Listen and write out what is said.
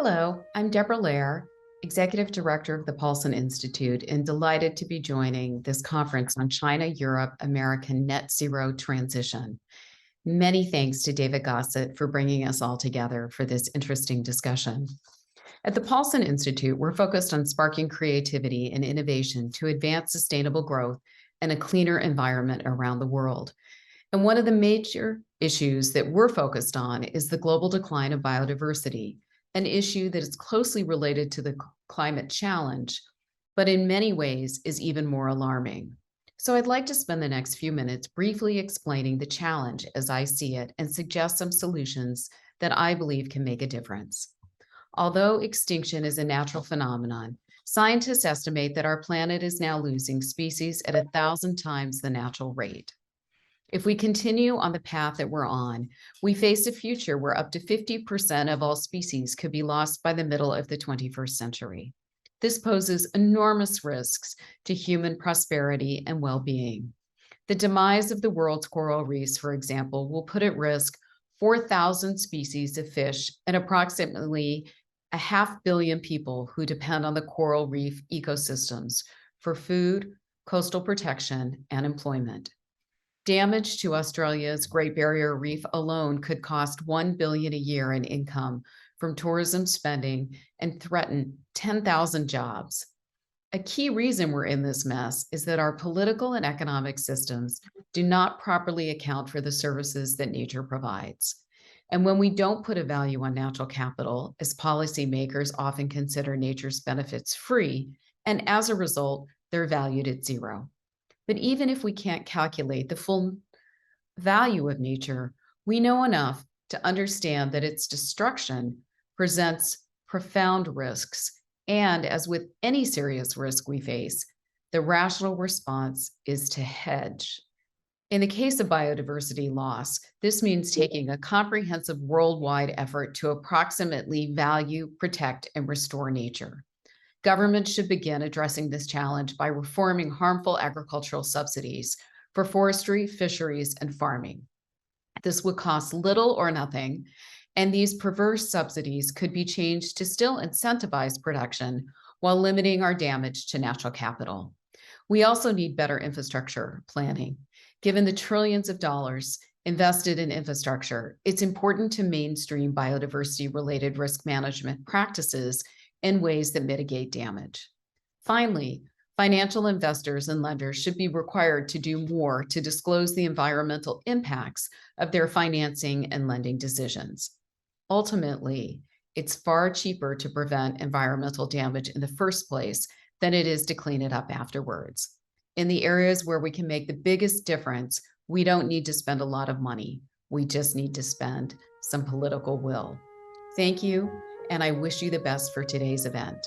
Hello, I'm Deborah Lehr, Executive Director of the Paulson Institute, and delighted to be joining this conference on China, Europe, American Net Zero Transition. Many thanks to David Gossett for bringing us all together for this interesting discussion. At the Paulson Institute, we're focused on sparking creativity and innovation to advance sustainable growth and a cleaner environment around the world. And one of the major issues that we're focused on is the global decline of biodiversity, an issue that is closely related to the climate challenge, but in many ways is even more alarming. So I'd like to spend the next few minutes briefly explaining the challenge as I see it and suggest some solutions that I believe can make a difference. Although extinction is a natural phenomenon, scientists estimate that our planet is now losing species at 1,000 times the natural rate. If we continue on the path that we're on, we face a future where up to 50% of all species could be lost by the middle of the 21st century. This poses enormous risks to human prosperity and well-being. The demise of the world's coral reefs, for example, will put at risk 4,000 species of fish and approximately 500 million people who depend on the coral reef ecosystems for food, coastal protection, and employment. Damage to Australia's Great Barrier Reef alone could cost $1 billion a year in income from tourism spending and threaten 10,000 jobs. A key reason we're in this mess is that our political and economic systems do not properly account for the services that nature provides. And when we don't put a value on natural capital, as policymakers often consider nature's benefits free, and as a result, they're valued at zero. But even if we can't calculate the full value of nature, we know enough to understand that its destruction presents profound risks. And as with any serious risk we face, the rational response is to hedge. In the case of biodiversity loss, this means taking a comprehensive worldwide effort to approximately value, protect, and restore nature. Governments should begin addressing this challenge by reforming harmful agricultural subsidies for forestry, fisheries, and farming. This would cost little or nothing, and these perverse subsidies could be changed to still incentivize production while limiting our damage to natural capital. We also need better infrastructure planning. Given the trillions of dollars invested in infrastructure, it's important to mainstream biodiversity-related risk management practices in ways that mitigate damage. Finally, financial investors and lenders should be required to do more to disclose the environmental impacts of their financing and lending decisions. Ultimately, it's far cheaper to prevent environmental damage in the first place than it is to clean it up afterwards. In the areas where we can make the biggest difference, we don't need to spend a lot of money. We just need to spend some political will. Thank you, and I wish you the best for today's event.